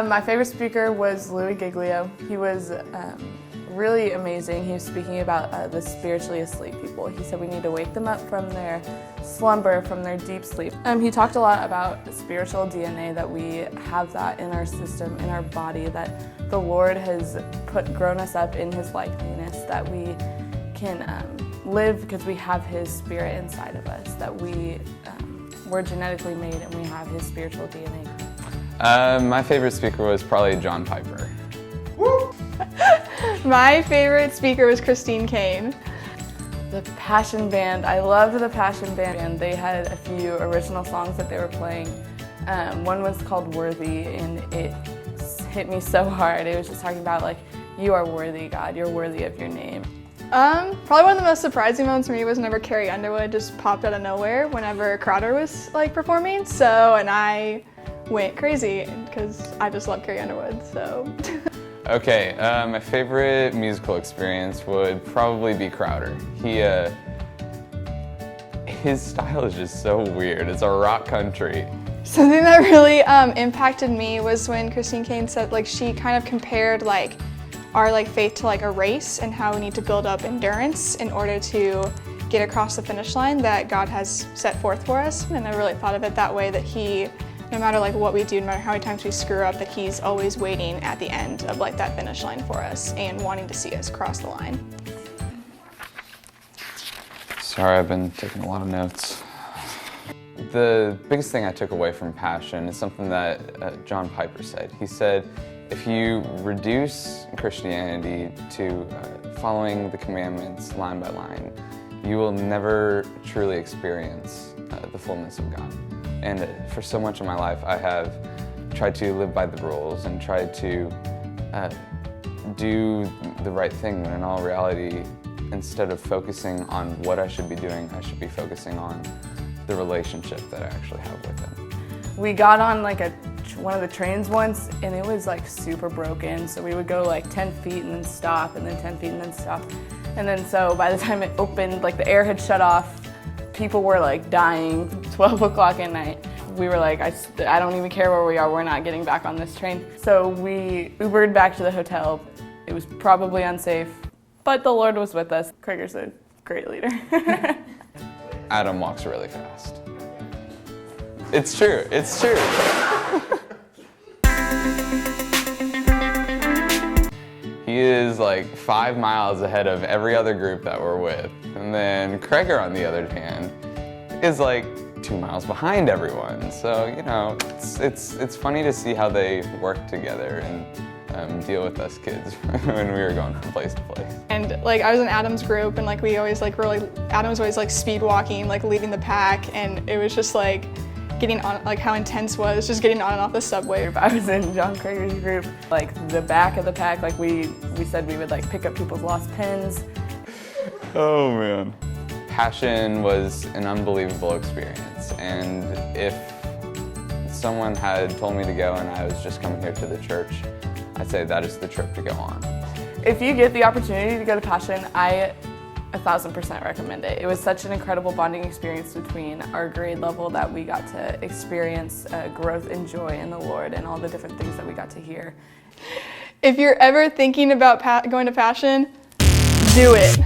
My favorite speaker was Louis Giglio. He was really amazing. He was speaking about the spiritually asleep people. He said we need to wake them up from their slumber, from their deep sleep. He talked a lot about spiritual DNA, that we have that in our system, in our body, that the Lord has grown us up in His likeness, that we can live because we have His Spirit inside of us, that we're genetically made and we have His spiritual DNA. My favorite speaker was probably John Piper. My favorite speaker was Christine Kane. The Passion Band, I loved the Passion Band. They had a few original songs that they were playing. One was called Worthy, and it hit me so hard. It was just talking about like, you are worthy, God, you're worthy of your name. Probably one of the most surprising moments for me was whenever Carrie Underwood just popped out of nowhere whenever Crowder was like performing. And I went crazy because I just love Carrie Underwood, so. Okay, my favorite musical experience would probably be Crowder. His style is just so weird. It's a rock country. Something that really impacted me was when Christine Kane said, like, she kind of compared like our like faith to like a race, and how we need to build up endurance in order to get across the finish line that God has set forth for us. And I really thought of it that way, that He, no matter like what we do, no matter how many times we screw up, that He's always waiting at the end of like that finish line for us and wanting to see us cross the line. Sorry, I've been taking a lot of notes. The biggest thing I took away from Passion is something that John Piper said. He said, if you reduce Christianity to following the commandments line by line, you will never truly experience the fullness of God. And for so much of my life, I have tried to live by the rules and tried to do the right thing, when in all reality, instead of focusing on what I should be doing, I should be focusing on the relationship that I actually have with Him. We got on like one of the trains once, and it was like super broken, so we would go like 10 feet and then stop, and then 10 feet and then stop. And then so by the time it opened, like the air had shut off, people were like dying, 12 o'clock at night. We were like, I don't even care where we are, we're not getting back on this train. So we Ubered back to the hotel. It was probably unsafe, but the Lord was with us. Krager's a great leader. Adam walks really fast. It's true, it's true. He is like 5 miles ahead of every other group that we're with. And then Krager, on the other hand, is like 2 miles behind everyone. So, you know, it's funny to see how they work together and deal with us kids when we were going from place to place. And like I was in Adam's group, and like we always like Adam was always like speed walking, like leading the pack, and it was just like getting on, like how intense was just getting on and off the subway. I was in John Krager's group, like the back of the pack, like we said we would like pick up people's lost pens. Oh man. Passion was an unbelievable experience, and if someone had told me to go and I was just coming here to the church, I'd say that is the trip to go on. If you get the opportunity to go to Passion, I 1,000% recommend it. It was such an incredible bonding experience between our grade level, that we got to experience growth and joy in the Lord and all the different things that we got to hear. If you're ever thinking about going to Passion, do it.